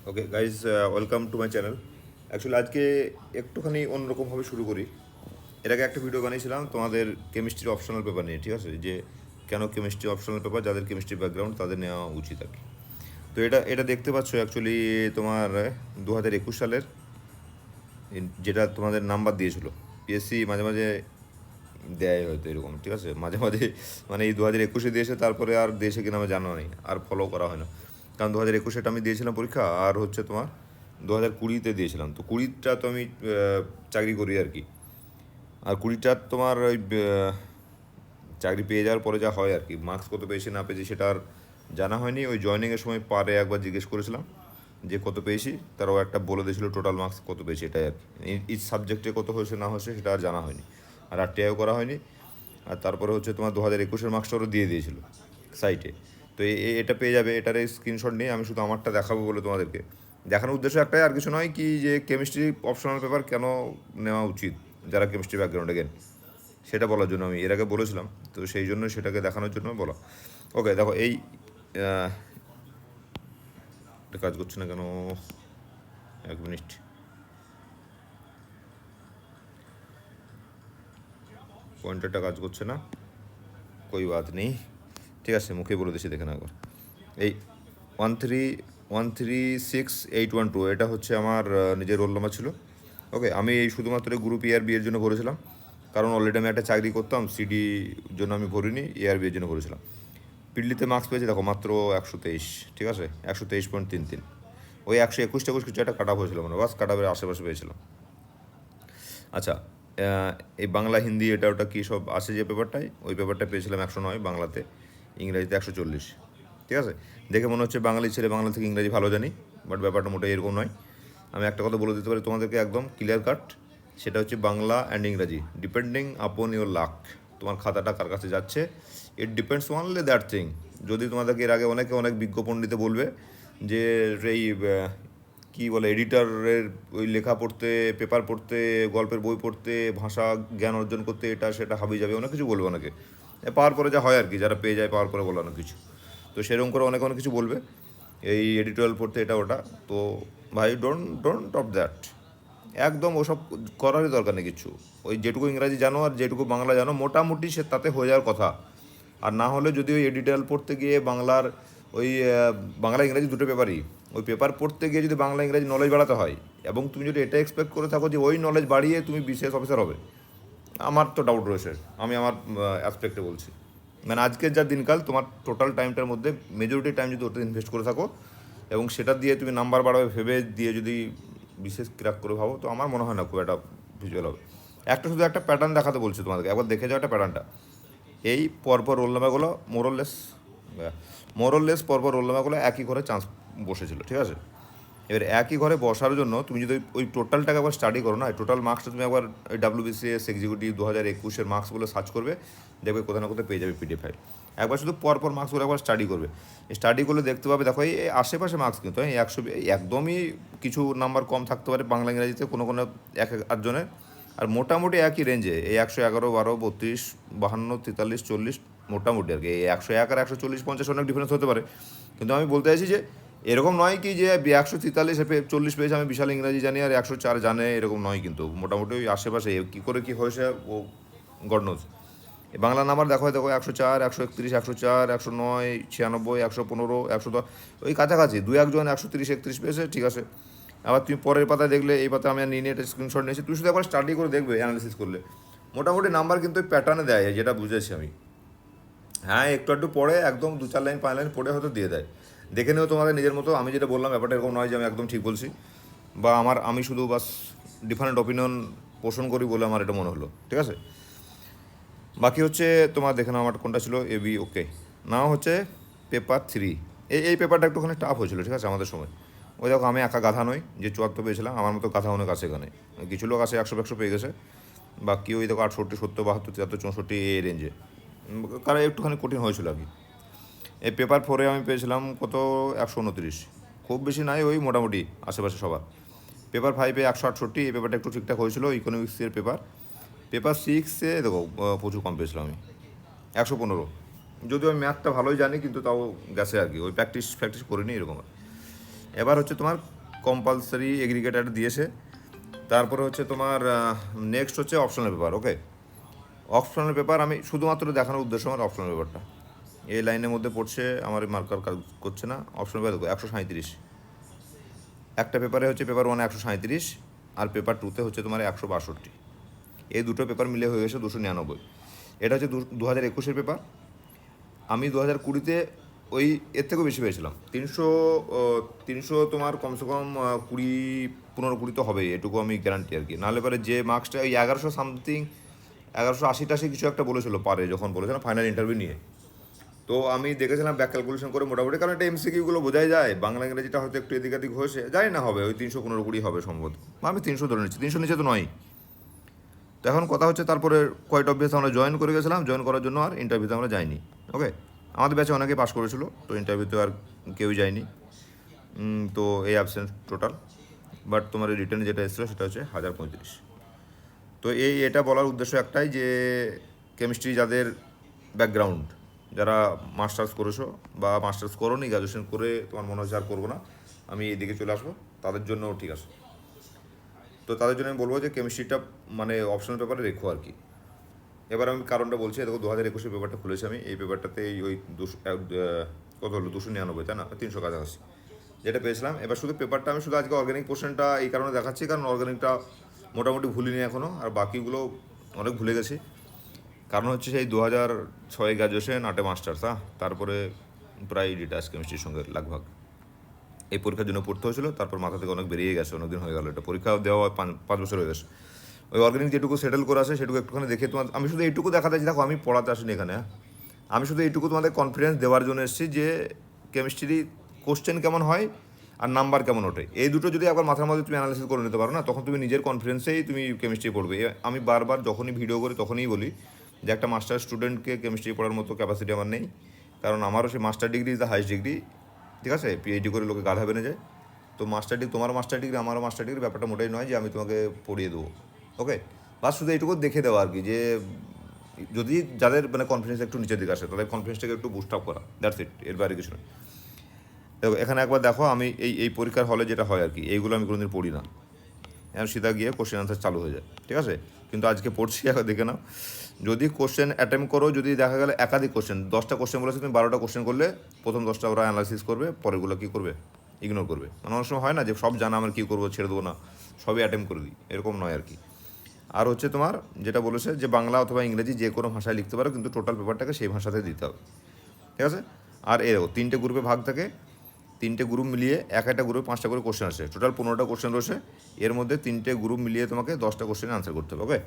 Okay guys, welcome to my channel. Actually আজকে একটুখানি অন্যরকমভাবে শুরু করি। এর আগে একটা ভিডিও বানিয়েছিলাম তোমাদের কেমিস্ট্রি অপশনাল পেপার নিয়ে, ঠিক আছে, যে কেন কেমিস্ট্রি অপশনাল পেপার যাদের কেমিস্ট্রি ব্যাকগ্রাউন্ড তাদের নেওয়া উচিত আর কি। তো এটা দেখতে পাচ্ছ অ্যাকচুয়ালি তোমার 2021 সালের যেটা তোমাদের নাম্বার দিয়েছিল। পিএসসি মাঝে মাঝে দেয় হয়তো এরকম, ঠিক আছে, মাঝে মাঝে মানে এই 2021 দিয়েছে, তারপরে আর দিয়েছে কিনা আমি জানা নেই, আর ফলো করা হয় না। কারণ 2021 আমি দিয়েছিলাম পরীক্ষা, আর হচ্ছে তোমার 2020 দিয়েছিলাম। তো 20টা তো আমি চাকরি করি আর কি। আর 20টা তোমার ওই চাকরি পেয়ে যাওয়ার পরে যা হয় আর কি, মার্কস কত পেয়েছি না পেয়েছি সেটা আর জানা হয়নি। ওই জয়েনিংয়ের সময় পারে একবার জিজ্ঞেস করেছিলাম যে কত পেয়েছি, তারাও একটা বলে দিয়েছিল টোটাল মার্কস কত পেয়েছি, এটাই আর কি। ইচ সাবজেক্টে কত হয়েছে না হয়েছে সেটা আর জানা হয়নি, আর টিআইও করা হয়নি। আর তারপরে হচ্ছে তোমার 2021 মার্কসটা ওরা দিয়ে দিয়েছিল সাইটে। তো এটা পেয়ে যাবে, এটার স্ক্রিনশট নিয়ে আমি শুধু আমারটা দেখাবো বলে তোমাদেরকে দেখানোর উদ্দেশ্য একটাই, আর কিছু নয়, কি যে কেমিস্ট্রি অপশনাল পেপার কেন নেওয়া উচিত যারা কেমিস্ট্রি ব্যাকগ্রাউন্ডে গেন, সেটা বলার জন্য আমি এর আগে বলেছিলাম। তো সেই জন্য সেটাকে দেখানোর জন্য বলা। ওকে দেখো, এই এটা কাজ করছে না কেন, 1 মিনিট। পয়েন্টারটা কাজ করছে না, কই বাত নেই, ঠিক আছে, মুখে বলে দিচ্ছি, দেখে না একবার। এই 13136 812 এটা হচ্ছে আমার নিজের রোল নাম্বার ছিল। ওকে, আমি এই শুধুমাত্র গ্রুপ ERB এর জন্য ভরেছিলাম, কারণ অলরেডি আমি একটা চাকরি করতাম, সিডি জন্য আমি ভরিনি, ERB এর জন্য ভরেছিলাম। পিডলিতে মার্কস পেয়েছি দেখো মাত্র 123, ঠিক আছে, 123.33। ওই 121 কিছু একটা কাট অফ হয়েছিল, মানে বাস কাট অফের আশেপাশে পেয়েছিলাম। আচ্ছা, এই বাংলা হিন্দি এটা ওটা কী সব আছে যে পেপারটায়, ওই পেপারটা পেয়েছিলাম 109 বাংলাতে, ইংরাজিতে 140। ঠিক আছে, দেখে মনে হচ্ছে বাঙালি ছেলে, বাংলা থেকে ইংরাজি ভালো জানি, বাট ব্যাপারটা মোটেই এরকম নয়। আমি একটা কথা বলে দিতে পারি তোমাদেরকে একদম ক্লিয়ার কাট, সেটা হচ্ছে বাংলা অ্যান্ড ইংরাজি ডিপেন্ডিং আপন ইউর লাক, তোমার খাতাটা কার কাছে যাচ্ছে, it depends only that thing. যদি তোমাদেরকে এর আগে অনেক বিজ্ঞ পণ্ডিতে বলবে যে এই কী বলে এডিটরের ওই লেখা পড়তে, পেপার পড়তে, গল্পের বই পড়তে, ভাষা জ্ঞান অর্জন করতে, এটা সেটা হাবি যাবে, অনেক কিছু বলবে অনেকে। পাওয়ার পরে যা হয় আর কি, যারা পেয়ে যায় পাওয়ার পরে বলে অনেক কিছু। তো সেরকম করে অনেক কিছু বলবে এই এডিটোরিয়াল পড়তে এটা ওটা। তো ভাই ডোন্ট টপ দ্যাট, একদম ওসব করারই দরকার নেই কিছু। ওই যেটুকু ইংরাজি জানো আর যেটুকু বাংলা জানো মোটামুটি সে তাতে হয়ে যাওয়ার কথা। আর না হলে যদি ওই এডিটোরিয়াল পড়তে গিয়ে বাংলার ওই বাংলা ইংরাজি দুটো পেপারই, ওই পেপার পড়তে গিয়ে যদি বাংলা ইংরাজি নলেজ বাড়াতে হয়, এবং তুমি যদি এটা এক্সপেক্ট করে থাকো যে ওই নলেজ বাড়িয়ে তুমি বিসিএস অফিসার হবে, আমার তো ডাউট রয়েছে। আমি আমার অ্যাসপেক্টে বলছি, মানে আজকের যা দিনকাল, তোমার টোটাল টাইমটার মধ্যে মেজরিটি টাইম যদি ওটা ইনভেস্ট করে থাকো এবং সেটা দিয়ে তুমি নাম্বার বাড়াবে ভেবে দিয়ে যদি বিশেষ ক্র্যাক করে ভাবো, তো আমার মনে হয় না খুব একটা ভিজুয়াল হবে। শুধু একটা প্যাটার্ন দেখাতে বলছি তোমাদেরকে, একবার দেখে যাও একটা প্যাটার্নটা। এই পরপর রোল নাম্বারগুলো মোরললেস পরপর রোল নাম্বারগুলো একই ঘরে চান্স বসেছিল, ঠিক আছে। এবার একই ঘরে বসার জন্য তুমি যদি ওই টোটালটাকে একবার স্টাডি করো না, টোটাল মার্কসটা তুমি একবার ওই WBCS এক্সিকিউটিভ 2021 মার্কসগুলো সার্চ করবে, দেখবে কোথাও না কোথাও পেয়ে যাবে PDF ফাইল। একবার শুধু পরপর মার্কসগুলো একবার স্টাডি করবে, স্টাডি করলে দেখতে পাবে, দেখো এই আশেপাশে মার্কস কিন্তু এই 100 একদমই কিছু নাম্বার কম থাকতে পারে বাংলা ইংরাজিতে কোনো এক আধজনের, আর মোটামুটি একই রেঞ্জে এই 111, 12, 32, 52, 43, 40, মোটামুটি আর কি। এই 101 আর 140, 50 অনেক ডিফারেন্স হতে পারে, কিন্তু আমি বলতে চাইছি যে এরকম নয় কি যে 143 40 পেয়েছে আমি বিশাল ইংরাজি জানি আর 104 জানে, এরকম নয় কিন্তু। মোটামুটি ওই আশেপাশে কী করে কী হয়েছে ও গড নোজ। বাংলা নাম্বার দেখো 104, 131, 104, 109, 96, 115, 110, ওই কাছাকাছি দু একজন 130, 31 পেয়েছে, ঠিক আছে। আবার তুমি পরের পাতায় দেখলে, এই পাতা আমি নিয়ে একটা স্ক্রিনশট নিয়েছি, তুমি শুধু একবার স্টাডি করে দেখবে, অ্যানালিসিস করলে মোটামুটি নাম্বার কিন্তু ওই প্যাটার্নে দেয়, যেটা বুঝেছি আমি। হ্যাঁ, একটু পড়ে একদম 2-4 লাইন 5 লাইন পড়ে হয়তো দিয়ে দেয়, দেখে নেও তোমাদের নিজের মতো। আমি যেটা বললাম ব্যাপারটা এরকম নয় যে আমি একদম ঠিক বলছি, বা আমি শুধু বাস ডিফারেন্ট অপিনিয়ন পোষণ করি বলে আমার এটা মনে হলো, ঠিক আছে। বাকি হচ্ছে তোমার দেখে নাও আমার কোনটা ছিল AB। ওকে, নাও হচ্ছে পেপার 3। এই পেপারটা একটুখানি টাফ হয়েছিল, ঠিক আছে, আমাদের সময়। ওই দেখো, আমি একা গাধা নই যে 74 পেয়েছিলাম, আমার মতো গাধা অনেক আছে এখানে। কিছু লোক আছে 100 পেয়ে গেছে, বাকি ওই দেখো 68, 70, 72, 73, 64 এই রেঞ্জে, কারণ একটুখানি কঠিন হয়েছিল আর কি। এই পেপার 4-এ আমি পেয়েছিলাম কত, 129, খুব বেশি নাই, ওই মোটামুটি আশেপাশে সবার। পেপার 5-এ 168, এই পেপারটা একটু ঠিকঠাক হয়েছিল, ইকোনমিক্সের পেপার। পেপার 6-এ দেখো প্রচুর কম পেয়েছিলাম আমি, 115। যদিও আমি ম্যাথটা ভালোই জানি, কিন্তু তাও গেছে আর কি, ওই প্র্যাকটিস করিনি এরকম। এবার হচ্ছে তোমার কম্পালসারি এগ্রিগেটার দিয়েছে। তারপরে হচ্ছে তোমার নেক্সট হচ্ছে অপশনাল পেপার। ওকে, অপশনাল পেপার আমি শুধুমাত্র দেখানোর উদ্দেশ্য আমার অপশনাল পেপারটা এই লাইনের মধ্যে পড়ছে, আমার মার্কার কাজ করছে না। অপশনাল পেপার দেখো 137, একটা পেপারে হচ্ছে পেপার 1 137, আর পেপার 2তে হচ্ছে তোমার 162। এই দুটো পেপার মিলে হয়ে গেছে 299। এটা হচ্ছে 2021-এর পেপার। আমি 2020-তে ওই এর থেকেও বেশি পেয়েছিলাম, 300 তোমার কমসে কম 20-15-20 তো হবেই, এটুকু আমি গ্যারান্টি আর কি। নাহলে পরে যে মার্কসটা ওই 1100 সামথিং, 1180 কিছু একটা বলেছিল পারে, যখন বলেছে না ফাইনাল ইন্টারভিউ নিয়ে। তো আমি দেখেছিলাম ব্যাক ক্যালকুলেশন করে মোটামুটি, কারণ এটা এমসিকিউগুলো বোঝাই যায়, বাংলা ইংরেজিটা হয়তো একটু এদিক এদিক হয়েছে, জানি না হবে ওই 315-20 হবে সম্ভবত। আমি 300 ধরে নিচ্ছি, 300 নিচে তো নয়। তো এখন কথা হচ্ছে তারপরে কোয়াইট অবভিয়াস আমরা জয়েন করে গেছিলাম, জয়েন করার জন্য আর ইন্টারভিউতে আমরা যাইনি। ওকে, আমাদের ব্যাচে অনেকেই পাস করেছিল, তো ইন্টারভিউতে আর কেউই যায়নি। তো এই অ্যাবসেন্স টোটাল। বাট তোমার রিটার্ন যেটা এসেছিলো সেটা হচ্ছে 1035। তো এটা বলার উদ্দেশ্য একটাই যে কেমিস্ট্রি যাদের ব্যাকগ্রাউন্ড, যারা মাস্টার্স করেছো বা মাস্টার্স করো নি, গ্র্যাজুয়েশন করে তোমার মনে হচ্ছে আর করবো না, আমি এইদিকে চলে আসবো, তাদের জন্য ঠিক আছে। তো তাদের জন্য আমি বলবো যে কেমিস্ট্রিটা মানে অপশনাল পেপারে রেখো আর কি। এবার আমি কারণটা বলছি, দেখো 2021-এর পেপারটা খুলেছি আমি, এই পেপারটাতে ওই 200 কত হলো 299, তাই না, 300 কাছাকাছি যেটা পেয়েছিলাম। এবার শুধু পেপারটা আমি শুধু আজকে অর্গানিক পোর্শনটা এই কারণে দেখাচ্ছি, কারণ অর্গানিকটা মোটামুটি ভুলিনি এখনও, আর বাকিগুলো অনেক ভুলে গেছি। কারণ হচ্ছে সেই 2006 গ্র্যাজুয়েশন 8 মাস্টার্স, তারপরে প্রায় ডিটাচ কেমিস্ট্রির সঙ্গে লাগভাগ এই পরীক্ষার জন্য পড়তে হয়েছিল, তারপর মাথা থেকে অনেক বেরিয়ে গেছে, অনেক দিন হয়ে গেল, এটা পরীক্ষা দেওয়া 5 বছর হয়ে গেছে। ওই অর্গানিক যেটুকু সেটেল করে আসে সেটুকু একটুখানি দেখে তোমার, আমি শুধু এইটুকু দেখাতে চাই, দেখো আমি পড়াতে আসিনি এখানে, আমি শুধু এইটুকু তোমাদের কনফিডেন্স দেওয়ার জন্য এসেছি যে কেমিস্ট্রি কোশ্চেন কেমন হয় আর নাম্বার কেমন ওঠে, এই দুটো যদি একবার মাথার মধ্যে তুমি অ্যানালিসিস করে নিতে পারো না, তখন তুমি নিজের কনফিডেন্সেই তুমি কেমিস্ট্রি পড়বে। আমি বারবার যখনই ভিডিও করি তখনই বলি যে একটা মাস্টার স্টুডেন্টকে কেমিস্ট্রি পড়ার মতো ক্যাপাসিটি আমার নেই, কারণ আমারও সেই master degree is the highest degree, ঠিক আছে, পিএইচডি করে লোকে গাধা বেনে যায়। তো মাস্টার ডিগ্রি, তোমারও মাস্টার ডিগ্রি আমারও মাস্টার ডিগ্রি, ব্যাপারটা মোটেই নয় যে আমি তোমাকে পড়িয়ে দেবো। ওকে, বাস শুধু এইটুকু দেখে দেওয়া আর কি, যে যদি যাদের মানে কনফিডেন্স একটু নিচের দিকে আসে তাদের কনফিডেন্সটাকে একটু বুস্ট আপ করা, দ্যাটস ইট, এর বাইরে কিছু নয়। দেখো এখানে একবার দেখো, আমি এই পরীক্ষার হলে যেটা হয় আর কি, এইগুলো আমি কোনোদিন পড়ি না, এখন সিধা গিয়ে কোশ্চেন আনসার চালু হয়ে যায়, ঠিক আছে। কিন্তু আজকে পড়ছি, একবার দেখে নাও, যদি কোশ্চেন অ্যাটেম্প করো, যদি দেখা গেলে একাধিক কোশ্চেন, 10টা কোশ্চেন বলেছে, তুমি 12টা কোশ্চেন করলে প্রথম 10টা ওরা অ্যানালাইসিস করবে, পরেরগুলো কী করবে, ইগনোর করবে। মানে অনেক সময় হয় না যে সব জানা আমার কী করবো, ছেড়ে দেবো না, সবই অ্যাটেম্প করে দিই, এরকম নয় আর কি। আর হচ্ছে তোমার যেটা বলেছে যে বাংলা অথবা ইংরেজি যে কোনো ভাষায় লিখতে পারো, কিন্তু টোটাল পেপারটাকে সেই ভাষাতে দিতে হবে, ঠিক আছে। আর এরও 3টে গ্রুপে ভাগ থাকে, 3টে গ্রুপ মিলিয়ে একটা গ্রুপে 5টা করে কোশ্চেন আসে, টোটাল 15টা কোশ্চেন রয়েছে, এর মধ্যে 3টে গ্রুপ মিলিয়ে তোমাকে 10টা কোশ্চেন আনসার করতে হবে। ওকে,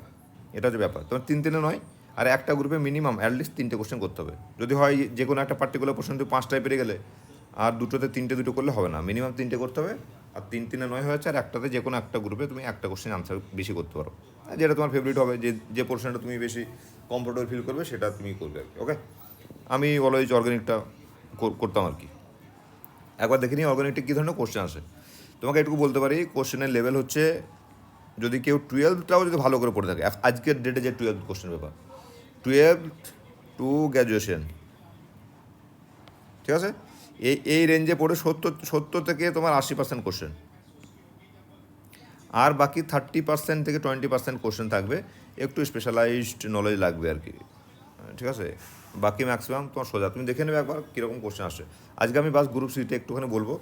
এটা হচ্ছে ব্যাপার, তোমার 3 নয়, আর একটা গ্রুপে মিনিমাম অ্যাটলিস্ট 3টে কোশ্চেন করতে হবে। যদি হয় যে কোনো একটা পার্টিকুলার কোশ্চেন তুমি 5টায় পেরে গেলে, আর দুটোতে 2 করলে হবে না, মিনিমাম 3টে করতে হবে। আর 3 হয়েছে, আর একটাতে যে কোনো একটা গ্রুপে তুমি একটা কোশ্চেন আনসার বেশি করতে পারো, যেটা তোমার ফেভারিট হবে, যে পোর্শনটা তুমি বেশি কমফোর্টেবল ফিল করবে সেটা তুমি করবে আর কি। ওকে, আমি অলওয়েজ অর্গানিকটা করতাম আর কি। একবার দেখে নিই অর্গানিকটা কী ধরনের কোশ্চেন আসে। তোমাকে এটুকু বলতে পারি, কোশ্চেনের লেভেল হচ্ছে, যদি কেউ 12টাও যদি ভালো করে পড়ে থাকে, আজকের ডেটে যে 12 কোশ্চেন পেপার, 12 টু গ্র্যাজুয়েশন, ঠিক আছে, এই রেঞ্জে পড়ে 70 থেকে তোমার 80% কোশ্চেন, আর বাকি 30% থেকে 20% কোশ্চেন থাকবে, একটু স্পেশালাইজড নলেজ লাগবে আর কি, ঠিক আছে। বাকি ম্যাক্সিমাম তোমার সোজা, তুমি দেখে নেবে একবার কীরকম কোশ্চেন আসে। আজকে আমি বাস গ্রুপ সিতে একটুখানি বলবো,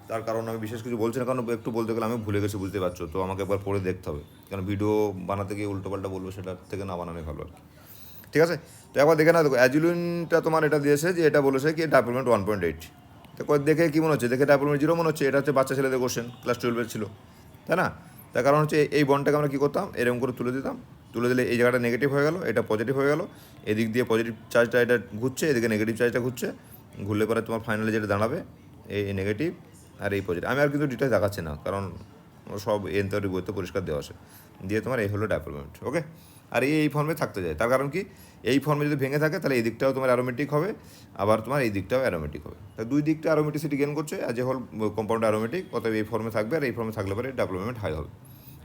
তার কারণ আমি বিশেষ কিছু বলছি না, কারণ একটু বলতে গেলে আমি ভুলে গেছি, বুঝতে পারছো তো, আমাকে একবার পড়ে দেখতে হবে, কারণ ভিডিও বানাতে গিয়ে উল্টোপাল্টা বলবো, সেটার থেকে না বানানোই ভালো আর কি, ঠিক আছে। তো একবার দেখে না, দেখো অ্যাজুলিনটা তোমার এটা দিয়েছে যে এটা বলেছে কি ডাইপ্লোমেন্ট 1.8, তো দেখে কী মনে হচ্ছে, দেখে ডাইপ্লোমেন্ট 0 মনে হচ্ছে, এটা হচ্ছে বাচ্চা ছেলেদের কোশ্চেন, ক্লাস 12 ছিল, তাই না। তার কারণ হচ্ছে এই বন্ডটাকে আমরা কী করতাম, এরকম করে তুলে দিতাম, তুলে দিলে এই জায়গাটা নেগেটিভ হয়ে গেল, এটা পজিটিভ হয়ে গেল, এদিক দিয়ে পজিটিভ চার্জটা এটা ঘুরছে, এদিকে নেগেটিভ চার্জটা ঘুরছে, ঘুরলে পরে তোমার ফাইনালে যেটা দাঁড়াবে এই নেগেটিভ আর এই পজিটিভ। আমি আর কিন্তু ডিটেলস দেখাচ্ছি না, কারণ সব এনথিওরি বইতে পরিষ্কার দেওয়া আছে, দিয়ে তোমার এই হলো ডাইপ্লোমেন্ট। ওকে, আর এই ফর্মে থাকতে যায়, তার কারণ কি, এই ফর্মে যদি ভেঙে থাকে তাহলে এই দিকটাও তোমার অ্যারোমেটিক হবে, আবার তোমার এই দিকটাও অ্যারোমেটিক হবে, তাই দুই দিকটা অ্যারোমেটিসিটি গেন করছে, আর যে হল কম্পাউন্ড অ্যারোমেটিক, অতএব এই ফর্মে থাকবে, আর এই ফর্মে থাকলে পরে ডাইপ্লোমেন্ট হাই হবে।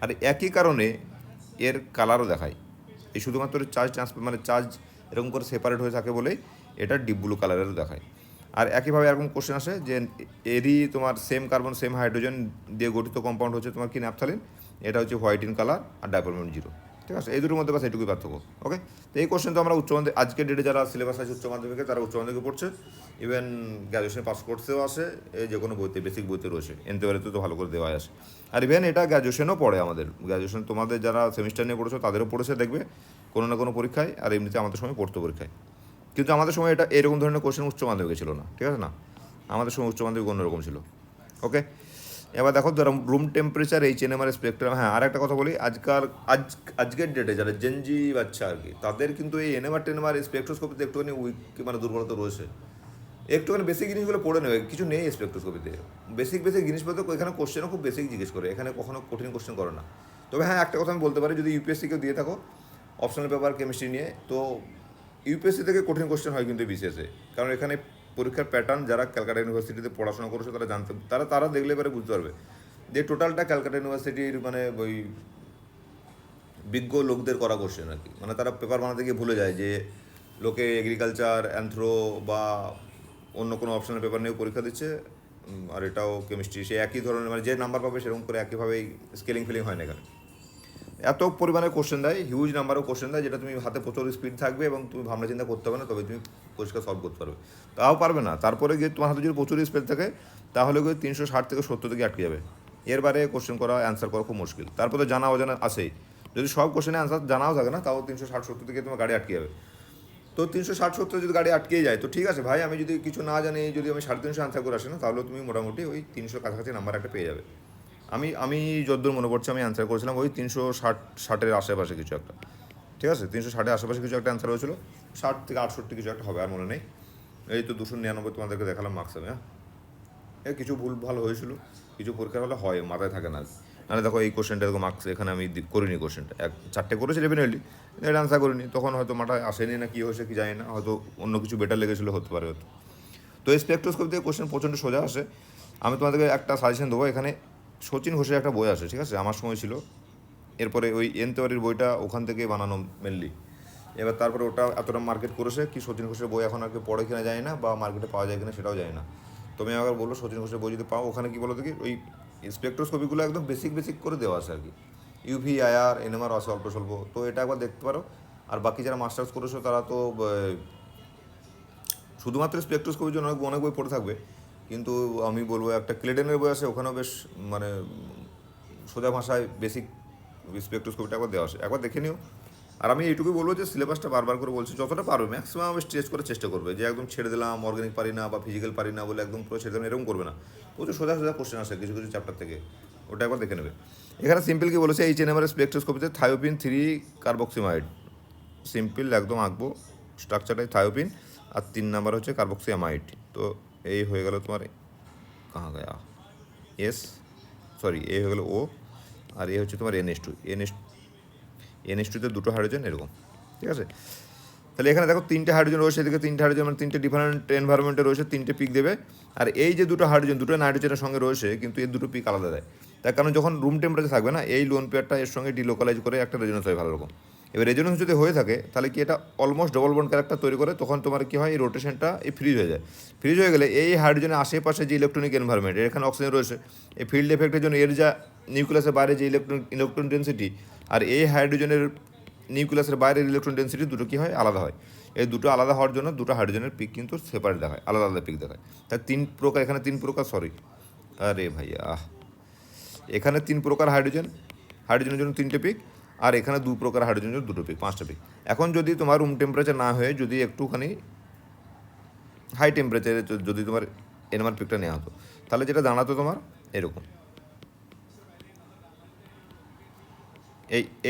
আর একই কারণে এর কালারও দেখায়, এই শুধুমাত্র চার্জ ট্রান্সফার মানে চার্জ এরকম করে সেপারেট হয়ে থাকে বলেই এটা ডিপ ব্লু কালারেরও দেখায়। আর একইভাবে এরকম কোশ্চেন আসে যে এরই তোমার সেম কার্বন সেম হাইড্রোজেন দিয়ে গঠিত কম্পাউন্ড হচ্ছে তোমার কি ন্যাপথালিন, এটা হচ্ছে হোয়াইট ইন কালার আর ডাইপারমেন্ট জিরো। ঠিক আছে, এই দুটোর মধ্যে বাস এইটুকুই পার্থক্য। ওকে, তো এই কোশ্চেন তো আমরা উচ্চ মাধ্যমিক আজকের ডেটে যারা সিলেবাস আছে উচ্চ মাধ্যমিকে তারা উচ্চ মাধ্যমিকে পড়ছে, ইভেন গ্র্যাজুয়েশন পাস কোর্সেও আসে, এই যে কোনো বইতে বেসিক বইতে রয়েছে, এনতেবারেতে তো ভালো করে দেওয়া আসে। আর ইভেন এটা গ্র্যাজুয়েশনও পড়ে, আমাদের গ্র্যাজুয়েশন তোমাদের যারা সেমিস্টার নিয়ে পড়েছো তাদেরও পড়েছে দেখবে কোনো না কোনো পরীক্ষায়, আর এমনিতে আমাদের সময় পড়তো পরীক্ষায়। কিন্তু আমাদের সময় এটা এরকম ধরনের কোশ্চেন উচ্চ মাধ্যমিকে ছিল না, ঠিক আছে না, আমাদের সময় উচ্চ মাধ্যমিক অন্যরকম ছিল। ওকে, এবার দেখো রুম টেম্পারেচার HNMR স্পেকট্রাম। হ্যাঁ, আর একটা কথা বলি, আজকের ডেটে যারা জেনজি বাচ্চা আর কি, তাদের কিন্তু এই NMR টেনএমআর স্পেকট্রোস্কোপিতে একটুখানি উইক মানে দুর্বলতা রয়েছে। একটুখানি বেসিক জিনিসগুলো পড়ে নেবে, কিছু নেই স্পেকট্রোস্কোপিতে, বেসিক জিনিসপত্র। এখানে কোশ্চেনও খুব বেসিক জিজ্ঞেস করে, এখানে কখনো কঠিন কোশ্চেন করে না। তবে হ্যাঁ, একটা কথা আমি বলতে পারি, যদি ইউপিএসসিকেও দিয়ে থাকো অপশনাল পেপার কেমিস্ট্রি নিয়ে, তো ইউপিএসসি থেকে কঠিন কোশ্চেন হয় কিন্তু বিসিএসে, কারণ এখানে পরীক্ষার প্যাটার্ন যারা ক্যালকাটা ইউনিভার্সিটিতে পড়াশোনা করেছে তারা জানতে, তারা দেখলে এবারে বুঝতে পারবে যে টোটালটা ক্যালকাটা ইউনিভার্সিটির মানে ওই বিজ্ঞ লোকদের করা কোশ্চেন আর কি। মানে তারা পেপার বানাতে গিয়ে ভুলে যায় যে লোকে এগ্রিকালচার, অ্যান্থ্রো বা অন্য কোনো অপশনাল পেপার নিয়েও পরীক্ষা দিচ্ছে, আর এটাও কেমিস্ট্রি, সে একই ধরনের মানে যে নাম্বার পাবে সেরকম করে একইভাবেই স্কেলিং ফিলিং হয় না এখানে। এত পরিমাণে কোশ্চেন দেয়, হিউজ নাম্বারও কোশ্চেন দেয়, যেটা তুমি হাতে প্রচুর স্পিড থাকবে এবং তুমি ভাবনা চিন্তা করতে হবে না, তবে তুমি পরিষ্কার সলভ করতে পারবে। তাও পারবে না, তারপরে গিয়ে তোমার হাতে যদি প্রচুর স্পিড থাকে তাহলে গিয়ে 360 থেকে 70 থেকে আটকে যাবে। এর বাইরে কোশ্চেন করা, অ্যান্সার করা খুব মুশকিল। তারপরে জানা অজানা আসেই, যদি সব কোশ্চেনে অ্যান্সার জানাও থাকে না, তাও 360-70 থেকে তোমার গাড়ি আটকে যাবে। তো 360-70 যদি গাড়ি আটকে যায় তো ঠিক আছে ভাই, আমি যদি কিছু না জানি, যদি আমি 350 অ্যান্সার করে আসি না, তাহলে তুমি মোটামুটি ওই 300 কাছাকাছি নাম্বার একটা পেয়ে যাবে। আমি যতদূর মনে পড়ছে আমি অ্যান্সার করেছিলাম ওই 360-60-এর আশেপাশে কিছু একটা। ঠিক আছে, 360-এর আশেপাশে কিছু একটা অ্যান্সার হয়েছিল, 60 থেকে 68 কিছু একটা হবে, আর মনে নেই। এই তো 299 তোমাদেরকে দেখালাম মার্কস আমি। হ্যাঁ, কিছু ভুল ভালো হয়েছিল, কিছু পরীক্ষার হলে হয়, মাথায় থাকে না। নাহলে দেখো এই কোশ্চেনটা দেখো মার্কস এখানে আমি করিনি, কোশ্চেনটা 4টে করেছি ডেফিনেটলি, এটা অ্যান্সার করিনি, তখন হয়তো মাথায় আসেনি না কী হয়েছে কি জানি না, হয়তো অন্য কিছু বেটার লেগেছিলো, হতে পারে হয়তো। তো এই স্পেকট্রোস্কোপ থেকে কোশ্চেন প্রচণ্ড সোজা আসে। আমি তোমাদেরকে একটা সাজেশন দেবো, এখানে শচীন ঘোষের একটা বই আসে, ঠিক আছে, আমার সময় ছিল, এরপরে ওই এন তেওয়ারির বইটা ওখান থেকে বানানো মেনলি। এবার তারপরে ওটা এতটা মার্কেট করেছে কি শচীন ঘোষের বই এখন আর কি পড়ে কিনা যায় না, বা মার্কেটে পাওয়া যায় কিনা সেটাও যায় না। তুমি আবার বললো শচীন ঘোষের বই যদি পাও, ওখানে কী বলো দেখি, ওই স্পেকট্রোস্কোপিগুলো একদম বেসিক করে দেওয়া আছে আর কি, ইউভি, আইআর, এনএমআর আছে অল্প স্বল্প, তো এটা একবার দেখতে পারো। আর বাকি যারা মাস্টার্স করেছো তারা তো শুধুমাত্র স্পেকট্রোস্কোপির জন্য অনেক বই পড়ে থাকবে, কিন্তু আমি বলবো একটা ক্লেডেনের বই আছে, ওখানেও বেশ মানে সোজা ভাষায় বেসিক স্পেকট্রোস্কোপিটা একবার দেওয়া আছে, একবার দেখে নিও। আর আমি এইটুকুই বলবো যে সিলেবাসটা বারবার করে বলছি, যতটা পারবে ম্যাক্সিমাম স্ট্রেচ করে চেষ্টা করবে, যে একদম ছেড়ে দিলাম অর্গানিক পারি না বা ফিজিক্যাল পারি না বলে একদম পুরো ছেড়ে দিলাম এরকম করবে না। প্রচুর সোজা কোশ্চেন আসে কিছু কিছু চ্যাপ্টার থেকে, ওটা একবার দেখে নেবে। এখানে সিম্পল কি বলেছে, HNMR স্পেকট্রোস্কোপিতে থায়োপিন 3 কার্বক্সিমাইড, সিম্পল একদম আঁকবো স্ট্রাকচারটাই, থায়োপিন আর 3 নাম্বার হচ্ছে কার্বক্সিয়ামাইড। তো এই হয়ে গেল তোমার কাহা গায়া এস, সরি এ হয়ে গেল ও, আর এ হচ্ছে তোমার NH2, NH2তে 2টো হাইড্রোজেন এরকম। ঠিক আছে, তাহলে এখানে দেখো 3টে হাইড্রোজেন রয়েছে, এদিকে 3টে হাইড্রোজেন, মানে 3টে ডিফারেন্ট এনভায়রনমেন্টে রয়েছে, 3টে পিক দেবে। আর এই যে 2টো হাইড্রোজেন 2টো নাইট্রোজেনের সঙ্গে রয়েছে, কিন্তু এই 2টো পিক আলাদা দেয়, তার কারণ যখন রুম টেম্পারেচার থাকবে না, এই লোন পেয়ারটা এর সঙ্গে ডিলোকালাইজ করে একটা রেজোনেন্স হয় ভালো রকম। এবার রেজোনেন্স যদি হয়ে থাকে তাহলে কি এটা অলমোস্ট ডবল বন্ড ক্যারেক্টার তৈরি করে, তখন তোমার কি হয়, এই রোটেশনটা এই ফ্রিজ হয়ে যায়। ফ্রিজ হয়ে গেলে এই হাইড্রোজেনের আশেপাশে যে ইলেকট্রনিক এনভায়রনমেন্ট, এখানে অক্সিজেন রয়েছে, এই ফিল্ড এফেক্টের জন্য এর যা নিউক্লিয়াসের বাইরে যে ইলেকট্রন ডেন্সিটি, আর এই হাইড্রোজেনের নিউক্লিয়াসের বাইরের ইলেকট্রন ডেন্সিটি দুটো কী হয়, আলাদা হয়। এই দুটো আলাদা হওয়ার জন্য 2টো হাইড্রোজেনের পিক কিন্তু সেপারেট দেখায়, আলাদা আলাদা পিক দেখায়। তাই 3 প্রকার, এখানে 3 প্রকার, সরি আরে ভাইয়া, এখানে 3 প্রকার হাইড্রোজেনের জন্য 3টে পিক, আর এখানে 2 প্রকার হাইড্রোজেনের জন্য 2টো পিক, 5টা পিক। এখন যদি তোমার রুম টেম্পারেচার না হয়ে যদি একটুখানি হাই টেম্পারেচারে যদি তোমার এনএমআর পিকটা নেওয়া হতো, তাহলে যেটা দাঁড়াতো তোমার এরকম,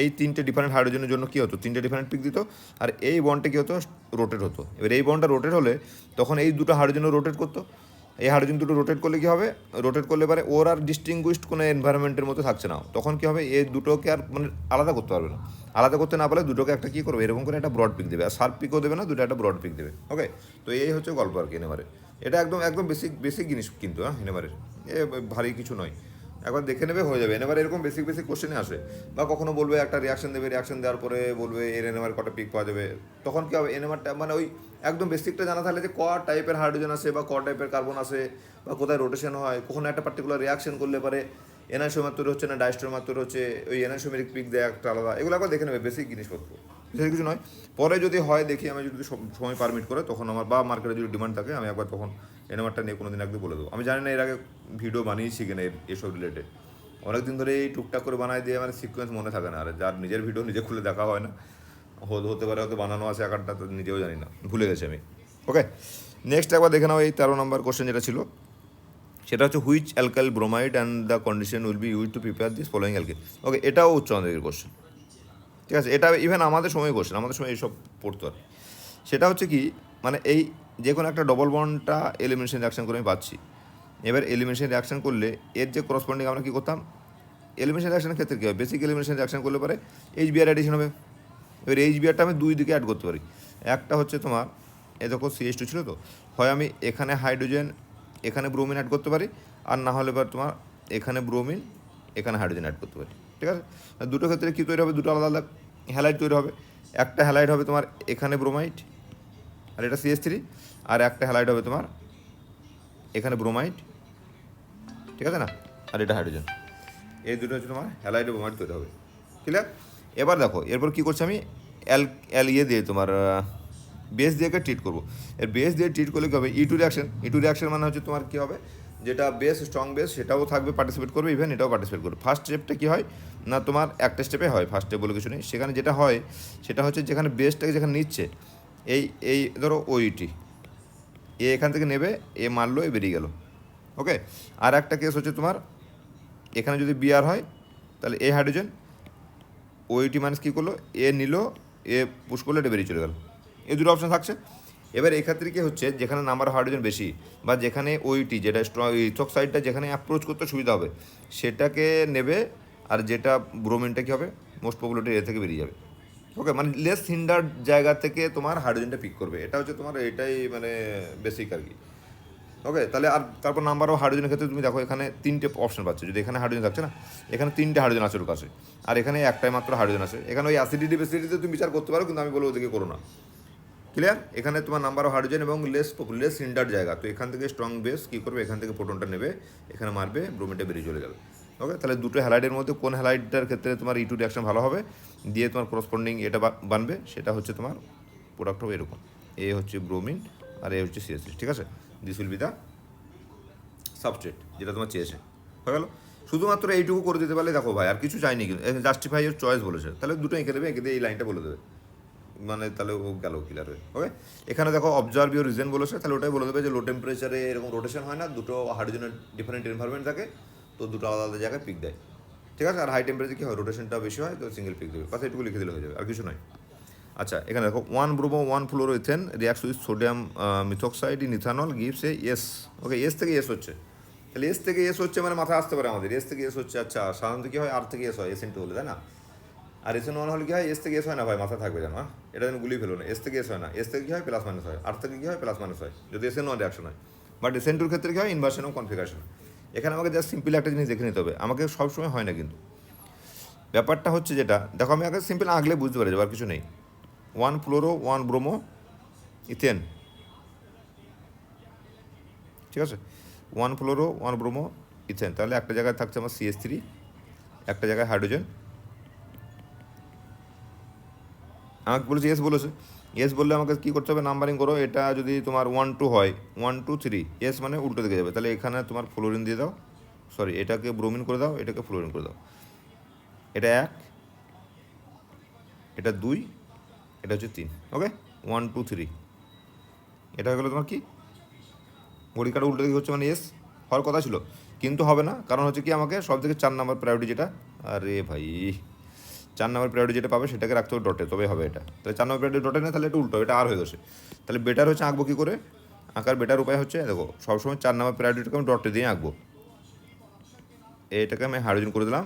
এই 3টে ডিফারেন্ট হাইড্রোজেনের জন্য কী হতো, 3টে ডিফারেন্ট পিক দিত, আর এই বন্ডটা কী হতো, রোটেট হতো। এবার এই বন্ডটা রোটেট হলে তখন এই 2টো হাইড্রোজেনও রোটেট করতো, এই হাইড্রোজেন দুটো রোটেট করলে কী হবে, রোটেট করলে পরে ওর আর ডিস্টিংগুইশড কোনো এনভায়রনমেন্টের মধ্যে থাকছে না, তখন কী হবে, এই দুটোকে আর মানে আলাদা করতে পারবে না। আলাদা করতে না পারলে দুটোকে একটা কী করবে, এরকম করে একটা ব্রড পিক দেবে, আর শার্প পিকও দেবে না, দুটো একটা ব্রড পিক দেবে। ওকে, তো এই হচ্ছে গল্প আর কি এনএমআরের। এটা একদম বেসিক জিনিস কিন্তু, হ্যাঁ, এনএমআরের এ ভারী কিছু নয়। একবার দেখে নেবে হয়ে যাবে। এবার এরকম বেসিক বেসিক কোশ্চেনে আসে, বা কখনো বলবে একটা রিয়াকশন দেবে, রিয়াকশন দেওয়ার পরে বলবে এর এনএমআর কটা পিক পাওয়া যাবে, তখন কী হবে এনএমআরটা মানে ওই একদম বেসিকটা জানা থাকলে যে ক টাইপের হাইড্রোজেন আছে বা ক টাইপের কার্বন আছে বা কোথায় রোটেশন হয়, কখনো একটা পার্টিকুলার রিয়াকশন করলে পারে এনআইসোমার তৈরি হচ্ছে না ডাইস্টোমার তৈরি হচ্ছে, ওই এনআইসোমেরিক পিক দেয় একটা আলাদা, এগুলো একবার দেখে নেবে বেসিক জিনিসপত্র, বিশেষ কিছু নয়। পরে যদি হয় দেখি আমি যদি সময় পারমিট করে তখন আমার বা মার্কেটে যদি ডিমান্ড থাকে আমি একবার তখন এনএমআরটা নিয়ে কোনো দিন একদিন বলে দেবো। আমি জানি না এর আগে ভিডিও বানিয়েছি কিনা এসব রিলেটেড, অনেকদিন ধরে এই টুকটাক করে বানাই দিয়ে মানে সিকোয়েন্স মনে থাকে না, আর যার নিজের ভিডিও নিজে খুলে দেখা হয় না, হতে পারে হয়তো বানানো আছে আকারটা, তো নিজেও জানি না, ভুলে গেছি আমি। ওকে, নেক্সট একবার দেখে নাও এই 13 নম্বর কোশ্চেন যেটা ছিল, সেটা হচ্ছে which alkyl bromide and the condition will be use to prepare this following alkene. Okay, এটাও উচ্চ মাধ্যমিকের কোশ্চেন, ঠিক আছে, এটা ইভেন আমাদের সময় কোশ্চেন, আমাদের সময় এইসব পড়তো আর। সেটা হচ্ছে কি মানে এই যে কোনো একটা ডবল বন্ডটা এলিমিনেশন রিয়াকশন করে আমি পাচ্ছি, এবার এলিমিনেশন রিয়াকশন করলে এর যে করসপন্ডিং আমরা কী করতাম, এলিমিনেশন রিয়াকশনের ক্ষেত্রে কী হয়, বেসিক এলিমিনেশন রিয়াকশন করলে পরে এইচবিআর অ্যাডিশন হবে। এবার এইচবিআরটা আমি দুই দিকে অ্যাড করতে পারি, একটা হচ্ছে তোমার এ দেখো CH2 ছিল, তো হয় আমি এখানে হাইড্রোজেন এখানে ব্রোমিন অ্যাড করতে পারি, আর না হলে এবার তোমার এখানে ব্রোমিন এখানে হাইড্রোজেন অ্যাড করতে পারি, ঠিক আছে। দুটো ক্ষেত্রে কী তৈরি হবে, দুটো আলাদা আলাদা হ্যালাইড তৈরি হবে। একটা হ্যালাইড হবে তোমার এখানে ব্রোমাইড আর এটা CH3, আর একটা হ্যালাইড হবে তোমার এখানে ব্রোমাইড, ঠিক আছে না, আর এটা হাইড্রোজেন, এই দুটো হচ্ছে তোমার হ্যালাইড ব্রোমাইড তৈরি হবে, ক্লিয়ার। এবার দেখো এরপর কী করছি আমি ইয়ে দিয়ে তোমার বেস দিয়ে ট্রিট করবো। এর বেস দিয়ে ট্রিট করলে কী হবে, E2 রিয়াকশন, E2 রিয়াকশন মানে হচ্ছে তোমার কী হবে, যেটা বেস স্ট্রং বেস সেটাও থাকবে পার্টিসিপেট করবে, ইভেন এটাও পার্টিসিপেট করবে। ফার্স্ট স্টেপটা কী হয় না, তোমার একটা স্টেপে হয়, ফার্স্ট স্টেপ বলে কিছু নেই, সেখানে যেটা হয় সেটা হচ্ছে যেখানে বেসটাকে যেখানে নিচ্ছে এই এই ধরো OET, এখান থেকে নেবে, মারলো, বেরিয়ে গেল। ওকে, আর একটা কেস হচ্ছে তোমার এখানে যদি বিআর হয় তাহলে হাইড্রোজেন, OET মাইনাস কী করলো, নিল, পুশ করলো, এটা বেরিয়ে চলে গেল, এই দুটো অপশান থাকছে। এবার এক্ষেত্রে কী হচ্ছে, যেখানে নাম্বার হাইড্রোজেন বেশি বা যেখানে OET যেটা ইথক্সাইডটা যেখানে অ্যাপ্রোচ করতে সুবিধা হবে সেটাকে নেবে, আর যেটা ব্রোমিনটা কী হবে মোস্ট পপুলারিটি থেকে বেরিয়ে যাবে। ওকে, মানে লেস হিন্ডার জায়গা থেকে তোমার হাইড্রোজেনটা পিক করবে, এটা হচ্ছে তোমার এটাই মানে বেসিক আর কি। ওকে, তাহলে আর তারপর নাম্বার অফ হাইড্রোজেনের ক্ষেত্রে তুমি দেখো এখানে 3টে অপশন পাচ্ছ, যদি এখানে হাইড্রোজেন থাকছে না, এখানে 3টে হাইড্রোজেন আছে ওর কাছে, আর এখানে একটাই মাত্র হাইড্রোজেন আছে। এখানে ওই অ্যাসিডিটি বেসিডিটিতে তুমি বিচার করতে পারো, কিন্তু আমি বলবো ওদিকে করো না, ক্লিয়ার। এখানে তোমার নাম্বার অফ হাইড্রোজেন এবং লেস হিন্ডার জায়গা, তো এখান থেকে স্ট্রং বেস কী করবে, এখান থেকে প্রোটনটা নেবে, এখানে মারবে, ব্রোমিনটা বেরিয়ে চলে যাবে। ওকে, তাহলে দুটো হ্যালাইডের মধ্যে কোন হ্যালাইডটার ক্ষেত্রে তোমার E2 রিয়াকশন ভালো হবে, দিয়ে তোমার করসপন্ডিং এটা বানবে, সেটা হচ্ছে তোমার প্রোডাক্ট হবে এরকম, হচ্ছে ব্রোমিন আর হচ্ছে CH3, ঠিক আছে। This will be the substrate যেটা তোমার চেয়েছে, হয়ে গেল। শুধুমাত্র এইটুকু করে দিতে পারলে দেখো ভাই, আর কিছু চাইনি, কিন্তু জাস্টিফাই ইউর চয়েস বলেছে, তাহলে দুটো এঁকে দেবে, এঁকে দিয়ে এই লাইনটা বলে দেবে, মানে তাহলে ও গেল ক্লিয়ার হয়ে। ওকে, এখানে দেখো অবজার্ভ ইউর রিজন বলেছে, তাহলে ওটাই বলে দেবে যে লো টেম্পারেচারে এরকম রোটেশন হয় না, দুটো হাইড্রোজেনের ডিফারেন্ট এনভায়রনমেন্ট থাকে, তো দুটো আলাদা আলাদা জায়গায় পিক দেয়, ঠিক আছে। আর হাই টেম্পারেচার কী হয়, রোটেশনটা বেশি হয়, তো সিঙ্গেল পিক দেবে, কথা এটুকু লিখে দিলে হয়ে যাবে, আর কিছু নয়। আচ্ছা, এখানে দেখো 1 bromo 1 fluoroethane reacts with sodium methoxide in ethanol gives S. Okay, S থেকে এস হচ্ছে, তাহলে এস থেকে এস হচ্ছে মানে মাথায় আসতে পারে আমাদের, এস থেকে এস হচ্ছে, আচ্ছা সাধারণত কী হয়, আর থেকে এস হয়, SN2 হলে, তাই না। আর SN1 হলে কী হয়, এস থেকে এস হয় না ভাই, মাথা থাকবে জানো, এটা যেন গুলিয়ে ফেলো না, এস থেকে এস হয় না, এস থেকে কী হয় প্লাস মাইনাস হয়, আর থেকে কী হয় প্লাস মাইনাস হয় যদি SN1 রিয়াকশন হয়, বাট SN2 ক্ষেত্রে কী হয় ইনভার্সন ও কনফিগারেশন। এখানে আমাকে জাস্ট সিম্পল একটা জিনিস দেখে নিতে হবে, আমাকে সবসময় হয় না কিন্তু, ব্যাপারটা হচ্ছে যেটা দেখো, আমি আগে সিম্পল আগলে বুঝতে পারি আর কিছু নেই। 1 ফ্লোরো 1 ব্রোমো ইথেন, ঠিক আছে, 1 ফ্লোরো 1 ব্রোমো ইথেন, তাহলে একটা জায়গায় থাকছে আমার CH3, একটা জায়গায় হাইড্রোজেন, আমাকে বলেছে এস বলেছে, এস বললে আমাকে কী করতে হবে, নাম্বারিং করো, এটা যদি তোমার 1 2 হয় 1 2 3, এস মানে উল্টো দিকে যাবে, তাহলে এখানে তোমার ফ্লোরিন দিয়ে দাও, সরি এটাকে ব্রোমিন করে দাও, এটাকে ফ্লোরিন করে দাও, এটা 1, এটা 2, এটা হচ্ছে 3। ওকে, 1 2 3, এটা হয়ে গেলো তোমার কি ঘড়িকাটা উল্টো দিকে হচ্ছে, মানে এস হওয়ার কথা ছিল, কিন্তু হবে না, কারণ হচ্ছে কি আমাকে সব থেকে 4 নম্বর প্রায়োরিটি যেটা, আরে ভাই 4 নম্বর প্রায়োরিটি যেটা পাবে সেটাকে রাখতে হবে ডটে, তবে হবে এটা, তাহলে 4 নম্বর প্রায়োরিটি ডটে না, তাহলে এটা উল্টো, এটা আর হয়ে গেছে, তাহলে বেটার হচ্ছে আঁকবো কী করে, আঁকার বেটার উপায় হচ্ছে দেখো, সবসময় 4 নম্বর প্রায়োরিটিটাকে আমি ডটে দিয়ে আঁকবো, এটাকে আমি হাইড্রোজেন করে দিলাম,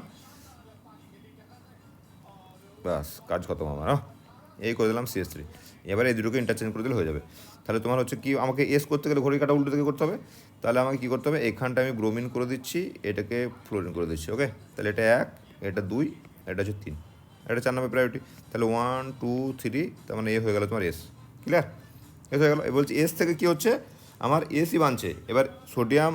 ব্যাস কাজ খতম আমার, এই করে দিলাম CH3, এবারে এই দুটোকে ইন্টারচেঞ্জ করে দিলে হয়ে যাবে। তাহলে তোমার হচ্ছে কি, আমাকে এস করতে গেলে ঘড়ি কাটা উল্টো দিকে করতে হবে। তাহলে আমাকে কী করতে হবে, এখানটা আমি ব্রোমিন করে দিচ্ছি, এটাকে ফ্লোরিন করে দিচ্ছি। ওকে, তাহলে এটা 1, এটা 2, এটা হচ্ছে 3, এটা 4 নম্বর প্রায়োরিটি। তাহলে 1 2 3, তার মানে এ হয়ে গেল তোমার এস। ক্লিয়ার? এস হয়ে গেল। এ বলছি এস থেকে কী হচ্ছে, আমার এসই বানছে। এবার সোডিয়াম,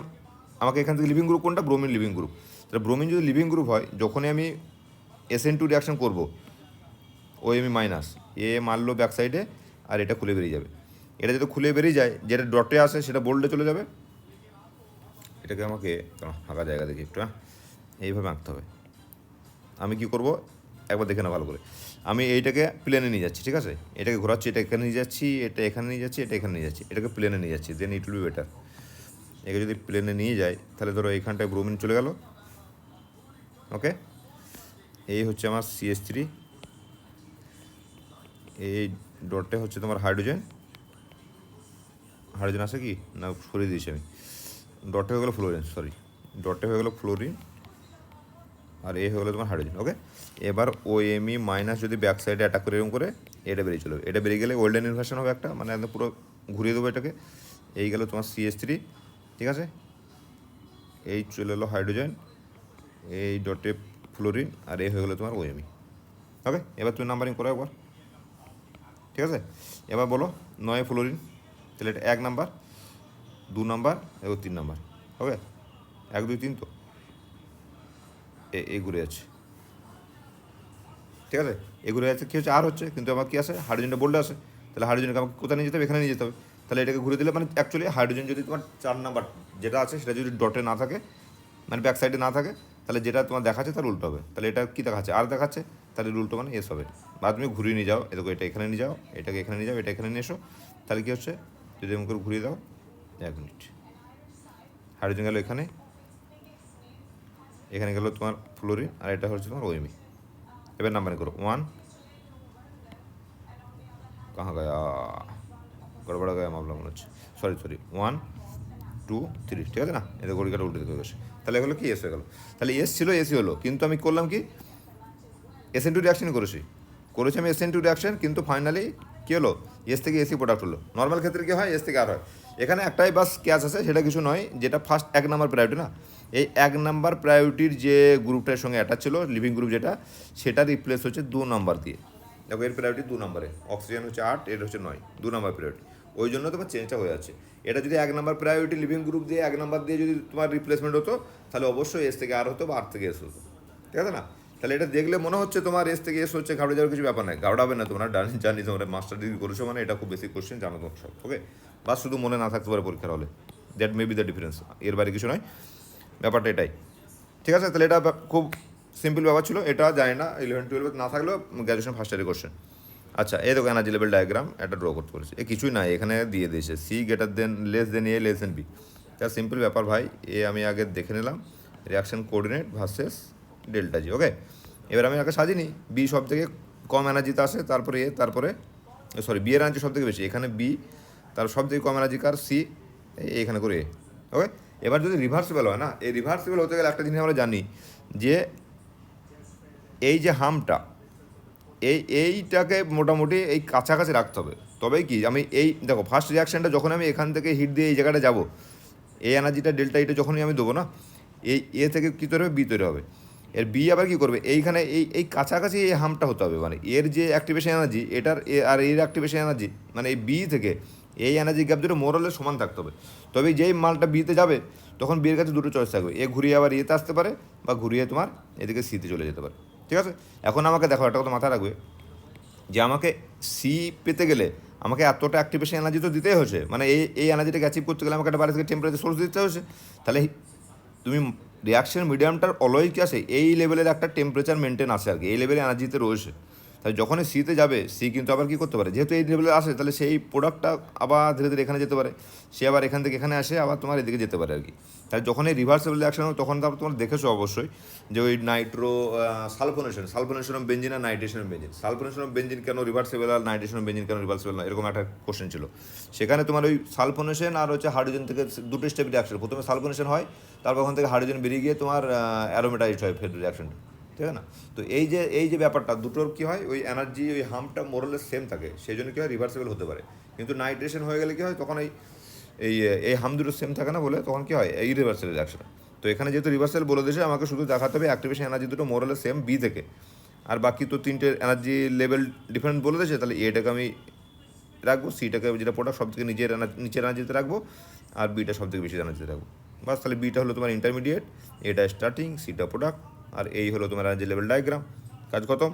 আমাকে এখান থেকে লিভিং গ্রুপ কোনটা, ব্রোমিন লিভিং গ্রুপ। তাহলে ব্রোমিন যদি লিভিং গ্রুপ হয়, যখনই আমি SN2 রিয়াকশন করবো, OMe মাইনাস, এ মারলো ব্যাক সাইডে, আর এটা খুলে বেরিয়ে যাবে। এটা যদি খুলে বেরিয়ে যায়, যেটা ডটে আসে সেটা বোল্ডে চলে যাবে। এটাকে আমাকে ফাঁকা জায়গা দেখি একটু, হ্যাঁ, এইভাবে আঁকতে হবে। আমি কি করব, একবার দেখে না ভালো করে। আমি এইটাকে প্লেনে নিয়ে যাচ্ছি, ঠিক আছে, এটাকে ঘোরাচ্ছি, এটা এখানে নিয়ে যাচ্ছি, এটা এখানে নিয়ে যাচ্ছি, এটা এখানে নিয়ে যাচ্ছি, এটাকে প্লেনে নিয়ে যাচ্ছি, দেন ইট উইল বি বেটার। একে যদি প্লেনে নিয়ে যায়, তাহলে ধরো এইখানটায় ব্রোমিন চলে গেল। ওকে, এই হচ্ছে আমার CH3, এই ডটে হচ্ছে তোমার হাইড্রোজেন। হাইড্রোজেন আছে কি না, সরিয়ে দিয়েছি আমি। ডটে হয়ে গেলো ফ্লোরিন, সরি, ডটে হয়ে গেলো ফ্লোরিন, আর এ হয়ে গেলো তোমার হাইড্রোজেন। ওকে, এবার OMe মাইনাস যদি ব্যাক সাইডে অ্যাটাক করে এরকম করে, এটা বেরিয়ে চলে, এটা বেরিয়ে গেলে ওয়েল্ডেন ইনভার্সন হবে একটা, মানে একদম পুরো ঘুরিয়ে দেবো এটাকে। এই গেল তোমার CH3, ঠিক আছে, এই চলে এলো হাইড্রোজেন, এই ডটে ফ্লোরিন, আর এ হয়ে গেলো তোমার OMe। ওকে, এবার তুমি নাম্বারিং করো একবার, ঠিক আছে। এবার বলো 9 ফ্লোরিন, তাহলে এটা 1 নাম্বার, 2 নাম্বার এবং 3 নাম্বার। ওকে, 1 2 3, তো এই ঘুরে যাচ্ছে, ঠিক আছে, এই ঘুরে যাচ্ছে। কী হচ্ছে, আর হচ্ছে, কিন্তু আমার কী আছে, হাইড্রোজেনটা বোল্ডে আসে। তাহলে হাইড্রোজেনকে আমাকে কোথায় নিয়ে যেতে হবে, এখানে নিয়ে যেতে হবে। তাহলে এটাকে ঘুরে দিলে, মানে অ্যাকচুয়ালি হাইড্রোজেন যদি তোমার 4 নাম্বার যেটা আছে সেটা যদি ডটে না থাকে, মানে ব্যাক সাইডে না থাকে, তাহলে যেটা তোমার দেখাচ্ছে তার উল্টো হবে। তাহলে এটা কী দেখাচ্ছে, আর দেখাচ্ছে, তাহলে উল্টো মানে এস হবে। বা তুমি ঘুরিয়ে নিয়ে যাও, এটাকে এটা এখানে নিয়ে যাও, এটাকে এখানে নিয়ে যাও, এটা এখানে নিয়ে এসো। তাহলে কী হচ্ছে, যদি এমন করে ঘুরিয়ে দাও, 1 মিনিট, হাইড্রোজেন গেলো এখানে, এখানে গেলো তোমার ফ্লোরিন, আর এটা হচ্ছে তোমার OMe। এবার নাম্বারিং করো, 1, कहाँ गया, गड़बड़ा गया मामला মনে হচ্ছে, সরি 1 2 3, ঠিক আছে না, এটা ঘড়ি কাটা উল্টে দিতে গেছে। তাহলে এগুলো কি এস হয়ে গেলো। তাহলে এস ছিল, এসি হলো, কিন্তু আমি করলাম কি, SN2 রিয়াকশন করেছি আমি SN2 রিয়াকশন, কিন্তু ফাইনালি কী হলো, এস থেকে এসি প্রোডাক্ট হলো। নর্মাল ক্ষেত্রে কী হয়, এস থেকে আর হয়। এখানে একটাই বাস ক্যাচ আছে, সেটা কিছু নয়, যেটা ফার্স্ট 1 নাম্বার প্রায়োরিটি না, এই 1 নাম্বার প্রায়োরিটির যে গ্রুপটার সঙ্গে অ্যাটাচ ছিল, লিভিং গ্রুপ যেটা, সেটা রিপ্লেস হচ্ছে 2 নাম্বার দিয়ে। দেখো এর প্রায়োরিটি 2 নম্বরে, অক্সিজেন হচ্ছে 8, এর হচ্ছে 9, 2 নাম্বার প্রায়োরিটি। ওই জন্য তোমার চেঞ্জটা হয়ে যাচ্ছে। এটা যদি 1 নাম্বার প্রায়োরিটি লিভিং গ্রুপ দিয়ে 1 নাম্বার দিয়ে যদি তোমার রিপ্লেসমেন্ট হতো, তাহলে অবশ্যই এস থেকে আর হতো, বা আর থেকে এস হতো, ঠিক আছে না। তাহলে এটা দেখলে মনে হচ্ছে তোমার এস থেকে এস হচ্ছে, ঘাবড়ে যাওয়ার কিছু ব্যাপার নাই, ঘাবড়াবে না তোমরা, জানি তোমরা মাস্টার ডিগ্রি করেছো মানে এটা খুব বেশি কোশ্চেন জানো তোমার সব। ওকে, বা শুধু মনে না থাকতে পারে পরীক্ষার হলে, that may be the difference, এর বাইরে কিছু নয়, ব্যাপারটা এটাই, ঠিক আছে। তাহলে এটা খুব সিম্পল ব্যাপার ছিল, এটা জানি না 11 12 না থাকলেও গ্র্যাজুয়েশন ফার্স্ট ইয়ারের কোশ্চেন। আচ্ছা, এই দেখো এনার্জি লেভেল ডায়াগ্রাম একটা ড্র করতে বলেছে, কিছুই না, এখানে দিয়ে দিয়েছে C greater than less than A less than B। তা সিম্পল ব্যাপার ভাই, আমি আগে দেখে নিলাম reaction coordinate versus delta G। ওকে, এবার আমি আগে সাজিনি, B সব থেকে কম এনার্জিতে আসে, তারপরে A, তারপরে সরি B এর এনার্জি সব থেকে বেশি, এখানে B, তার সব থেকে কম এনার্জি কার, C, এখানে করে A। ওকে, এবার যদি রিভার্সিবল হয় না, এই রিভার্সিবল হতে গেলে একটা জিনিস আমরা জানি, যে এই যে হামটা, এইটাকে মোটামুটি এই কাছাকাছি রাখতে হবে। তবেই কি, আমি এই দেখো ফার্স্ট রিয়াকশানটা যখন আমি এখান থেকে হিট দিয়ে এই জায়গাটা যাবো, এই এনার্জিটা ডেল্টা এটা যখনই আমি দেবো না, এই এ থেকে কী তৈরি হবে, বি তৈরি হবে। এর বি আবার কী করবে, এইখানে এই কাছাকাছি এই হামটা হতে হবে, মানে এর যে অ্যাক্টিভেশন এনার্জি এটার আর এর অ্যাক্টিভেশন এনার্জি, মানে এই বি থেকে এই এনার্জি গ্যাপ দুটো মোরালে সমান থাকতে হবে। তবে যেই মালটা বিতে যাবে, তখন বিয়ের কাছে দুটো চয়েস থাকবে, এ ঘুরিয়ে আবার ইয়েতে আসতে পারে, বা ঘুরিয়ে তোমার এদিকে সিতে চলে যেতে পারে, ঠিক আছে। এখন আমাকে দেখো একটা কথা মাথায় রাখবে, যে আমাকে সি পেতে গেলে আমাকে এতটা অ্যাক্টিভেশন এনার্জি তো দিতেই হচ্ছে, মানে এই এনার্জিটাকে অ্যাচিভ করতে গেলে আমাকে একটা বাইরে থেকে টেম্পারেচার সোর্স দিতে হচ্ছে। তাহলে তুমি রিয়াকশন মিডিয়ামটার অলওয়েজ কি আসে, এই লেভেলের একটা টেম্পারেচার মেনটেন আসে আর কি, এই লেভেলে এনার্জিতে রয়েছে। তাই যখনই সিতে যাবে, সি কিন্তু আবার কী করতে পারে, যেহেতু এই লেভেলে আসে, তাহলে সেই প্রোডাক্টটা আবার ধীরে ধীরে এখানে যেতে পারে, সে আবার এখান থেকে এখানে আসে, আবার তোমার এদিকে যেতে পারে আর কি। তাই যখন এই রিভার্সেবল রিয়াকশন হবে, তখন তারপর তোমার দেখেছো অবশ্যই, যে ওই নাইট্রো সালফোনেশন অফ বেঞ্জিন আর nitration of benzene, sulphonation of benzene কেন রিভার্সেবল আর নাইট্রেশন অফ বেঞ্জিন কেন রিভার্সেবল না, এরকম একটা কোশ্চেন ছিল। সেখানে তোমার ওই সালফোনেশন আর হচ্ছে হাইড্রোজেন থেকে দুটো স্টেপ রিয়াকশন, প্রথমে সালফোনেশন হয়, তারপর ওখান থেকে হাইড্রোজেন বেরিয়ে গিয়ে তোমার অ্যারোমেটাইজড হয় ফেড রিয়াকশনটা, ঠিক আছে না। তো এই যে ব্যাপারটা দুটোর কী হয়, ওই এনার্জি ওই হামটা মোরালেস সেম থাকে, সেই জন্য কী হয় রিভার্সেবল হতে পারে। কিন্তু নাইট্রেশন হয়ে গেলে কী হয়, তখন এই এই হাম দুটো সেম থাকে না বলে তখন কী হয়, এই রিভার্সাল রিয়াকশন। তো এখানে যেহেতু রিভার্সাল বলে দিয়েছে, আমাকে শুধু দেখাতে হবে অ্যাক্টিভেশন এনার্জি দুটো মোরালে সেম বি থেকে, আর বাকি তো তিনটে এনার্জি লেভেল ডিফারেন্ট বলে দিয়েছে, তাহলে এটাকে আমি রাখবো, সিটাকে যেটা প্রোডাক্ট সব থেকে নিচের এনার্জিতে রাখবো, আর বিটা সব থেকে বেশি এনার্জিতে রাখবো। বাস, তাহলে বিটা হলো তোমার ইন্টারমিডিয়েট, এটা স্টার্টিং, সিটা প্রোডাক্ট, আর এই হলো তোমার এনার্জি লেভেল ডায়াগ্রাম। কাজ খতম।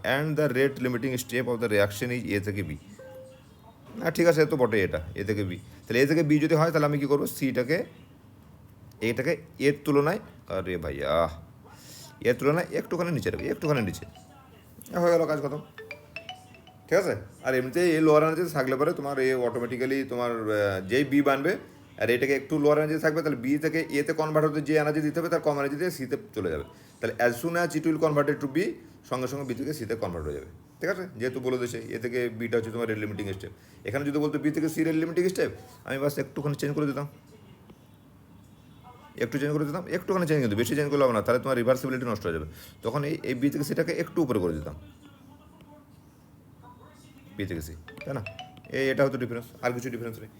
And the rate limiting step of the reaction is a থেকে বি। হ্যাঁ ঠিক আছে, তো বটে এটা এ থেকে বি। তাহলে এ থেকে বি যদি হয় তাহলে আমি কী করবো, সিটাকে এইটাকে এর তুলনায়, আরে ভাইয়া, এর তুলনায় একটুখানি নিচে রাখবি, একটুখানি নিচে, হয়ে গেল, কাজ খতম। ঠিক আছে। আর এমনিতে এই লোয়ার এনার্জিতে থাকলে পরে তোমার এ অটোমেটিক্যালি তোমার যেই বি বানবে, আর এটাকে একটু লোয়ার এনার্জি থাকবে, তাহলে বি থেকে এতে কনভার্ট হতে যে এনার্জি দিতে হবে তার কম এনার্জি দিয়ে সিতে চলে যাবে। তাহলে as soon as it will converted to B, সঙ্গে সঙ্গে বি থেকে সিতে কনভার্ট হয়ে যাবে। ঠিক আছে, যেহেতু বলে দিয়েছে এ থেকে বিটা হচ্ছে তোমার রেট লিমিটিং স্টেপ। এখানে যদি বলতো বি থেকে সি রেট লিমিটিং স্টেপ, আমি বাস একটুখানি চেঞ্জ করে দিতাম, একটুখানি চেঞ্জ কিন্তু বেশি চেঞ্জ করলে হবে না, তাহলে তোমার রিভার্সিবিলিটি নষ্ট হয়ে যাবে। তখন এই বি থেকে সিটাকে একটু উপরে করে দিতাম, বি থেকে সি, তাই না? এটা হতো ডিফারেন্স, আর কিছু ডিফারেন্স নেই।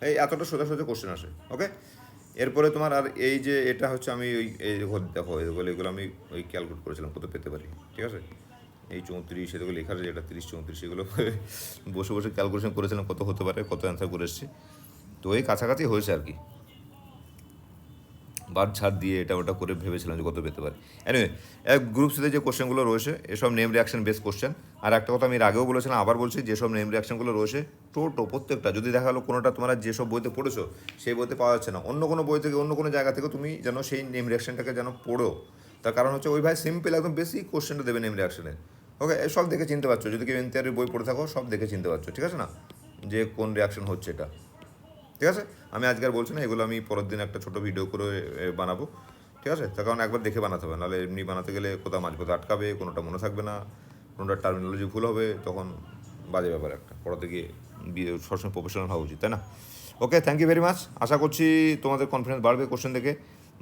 এই এতটা সোজা সোজা কোশ্চেন আসে। ওকে, এরপরে তোমার আর এই যে এটা হচ্ছে আমি ওই এই দেখো এগুলো আমি ওই ক্যালকুলেট করেছিলাম কত পেতে পারি। ঠিক আছে, এই 34 এগুলো লেখা আছে, যেটা 30 34 এগুলো বসে বসে ক্যালকুলেশন করেছিলাম কত হতে পারে, কত অ্যান্সার করে এসেছি। তো এই কাছাকাছি হয়েছে আর কি, বাদ ছাড় দিয়ে এটা ওটা করে ভেবেছিলাম যে কত পেতে পারি। এনিওয়ে, গ্রুপ সিতে যে কোশ্চেনগুলো রয়েছে এসব নেম রিয়াকশন বেস কোশ্চেন। আর একটা কথা আমি এর আগেও বলেছিলাম, আবার বলছি, যেসব নেম রিয়াকশনগুলো রয়েছে প্রত্যেকটা যদি দেখা গেলো কোনোটা তোমরা যেসব বইতে পড়েছো সেই বইতে পাওয়া যাচ্ছে না, অন্য কোনো বই থেকে অন্য কোনো জায়গা থেকে তুমি যেন সেই নেম রিয়াকশনটাকে যেন পড়ো। তার কারণ হচ্ছে ওই ভাই সিম্পল একদম বেসিক কোশ্চেনটা দেবে নেম রিয়াকশনে। ওকে, সব দেখে চিনতে পারছো, যদি কেউ এনটিআরের বই পড়ে থাকো সব দেখে চিনতে পারছো। ঠিক আছে না, যে কোন রিয়াকশন হচ্ছে এটা। ঠিক আছে, আমি আজকে আর বলছি না, এগুলো আমি পরের দিন একটা ছোটো ভিডিও করে বানাবো। ঠিক আছে, তার কারণ একবার দেখে বানাতে হবে, নাহলে এমনি বানাতে গেলে কোথাও মাঝপথে আটকাবে, কোনোটা মনে থাকবে না, কোনোটা টার্মিনোলজি ভুল হবে, তখন বাজে ব্যাপার একটা। পড়াতে গিয়ে সবসময় প্রফেশনাল হওয়া উচিত, তাই না? ওকে, থ্যাংক ইউ ভেরি মাচ। আশা করছি তোমাদের কনফিডেন্স বাড়বে কোশ্চেন দেখে,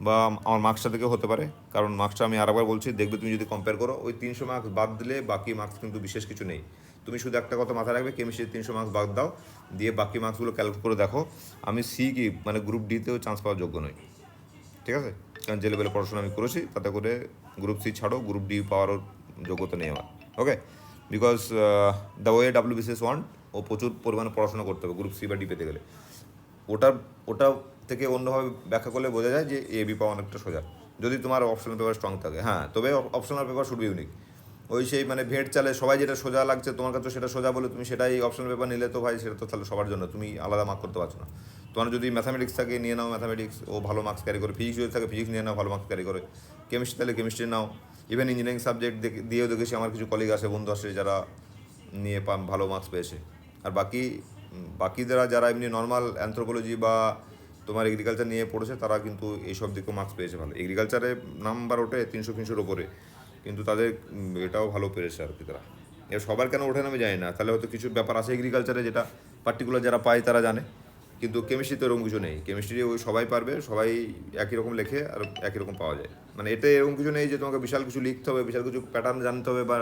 বা আমার মার্কসটা দেখে হতে পারে। কারণ মার্কসটা আমি আরেকবার বলছি, দেখবে তুমি যদি কম্পেয়ার করো, ওই 300 মার্কস বাদ দিলে বাকি মার্কস কিন্তু বিশেষ কিছু নেই। তুমি শুধু একটা কথা মাথায় রাখবে, কেমিস্ট্রির 300 মার্কস বাদ দাও, দিয়ে বাকি মার্কসগুলো ক্যালকুলেট করে দেখো। আমি সি কি মানে গ্রুপ ডিতেও চান্স পাওয়ার যোগ্য নই। ঠিক আছে, কারণ যে লেভেলে পড়াশোনা আমি করেছি তাতে করে গ্রুপ সি ছাড়ো গ্রুপ ডি পাওয়ারও যোগ্যতা নেই আমার। Okay, because the way WBCS want, ও প্রচুর পরিমাণে পড়াশোনা করতে হবে গ্রুপ সি বা ডি পেতে গেলে। ওটা থেকে অন্যভাবে ব্যাখ্যা করলে বোঝা যায় যে এ বি পাওয়া অনেকটা সোজা, যদি তোমার অপশনাল পেপার স্ট্রং থাকে। হ্যাঁ, তবে optional paper should be unique. ওই সেই মানে ভেট চালে সবাই যেটা সোজা লাগছে তোমার কাছে সেটা সোজা বলে তুমি সেটাই অপশনাল পেপার নিলে, তো ভাই সেটা তো তাহলে সবার জন্য, তুমি আলাদা মার্ক করতে পারছো না। তোমার যদি ম্যাথামেটিক্স থাকে নিয়ে নাও ম্যাথামেটিক্স, ও ভালো মার্কস ক্যারি করে। ফিজিক্স যদি থাকে ফিজিক্স নিয়ে নাও, ভালো মার্কস ক্যারি করে। কেমিস্ট্রি তাহলে কেমিস্ট্রি নাও। ইভেন ইঞ্জিনিয়ারিং সাবজেক্ট দিয়েও দেখেছি, আমার কিছু কলিগ আছে, বন্ধু আসে, যারা নিয়ে ভালো মার্কস পেয়েছে। আর বাকিরা যারা এমনি নর্মাল অ্যানথ্রোপোলজি বা তোমার এগ্রিকালচার নিয়ে পড়েছে, তারা কিন্তু এইসব দিকেও মার্কস পেয়েছে ভালো। এগ্রিকালচারে নাম্বার ওঠে 300-300 ওপরে, কিন্তু তাদের এটাও ভালো পেরেছে আর কি তারা। এবার সবার কেন ওঠে না আমি জানি না, তাহলে হয়তো কিছু ব্যাপার আছে এগ্রিকালচারে যেটা পার্টিকুলার যারা পায় তারা জানে, কিন্তু কেমিস্ট্রিতে এরকম কিছু নেই। কেমিস্ট্রি ওই সবাই পারবে, সবাই একই রকম লেখে আর একই রকম পাওয়া যায়। মানে এটা এরকম কিছু নেই যে তোমাকে বিশাল কিছু লিখতে হবে, বিশাল কিছু প্যাটার্ন জানতে হবে, বা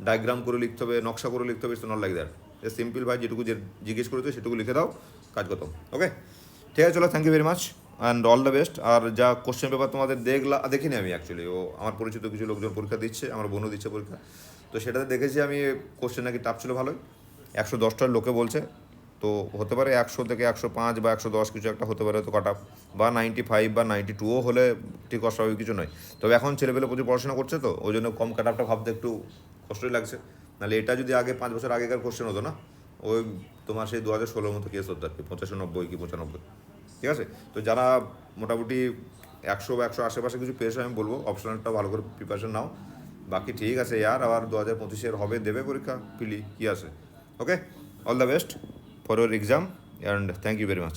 ডায়াগ্রাম করে লিখতে হবে, নকশা করে লিখতে হবে। It's not like that. Simple ভাই যেটুকু জিজ্ঞেস করেছে সেটুকু লিখে দাও, কাজ খতম। ওকে, ঠিক আছে, চলো, thank you very much and all the best. আর যা কোশ্চেন পেপার তোমাদের দেখিনি আমি অ্যাকচুয়ালি, ও আমার পরিচিত কিছু লোকজন পরীক্ষা দিচ্ছে, আমার বোনও দিচ্ছে পরীক্ষা, তো সেটাতে দেখেছি আমি কোশ্চেন নাকি টাফ ছিল ভালোই। 110টার লোকে বলছে, তো হতে পারে 100 থেকে 105 বা 110 কিছু একটা হতে পারে, তো কাট আপ বা 95 বা 92ও হলে ঠিক অস্বাভাবিক কিছু নয়। তবে এখন ছেলেপেলে প্রচুর পড়াশোনা করছে, তো ওই জন্য কম কাট আপটা ভাবতে একটু কষ্টই লাগছে। নাহলে এটা যদি আগে 5 বছর আগেকার কোশ্চেন হতো না, ওই তোমার সেই 2016 মতো কেস হতো আর কি, 85 90 কি 95। ঠিক আছে, তো যারা মোটামুটি 100 বা 100 আশেপাশে কিছু পেয়েছে, আমি বলবো অপশনালটা ভালো করে প্রিপারেশন নাও। বাকি ঠিক আছে ইয়ার, আবার 2025 হবে, দেবে পরীক্ষা পিলি, কী আছে। Okay, all the best for your exam and thank you very much.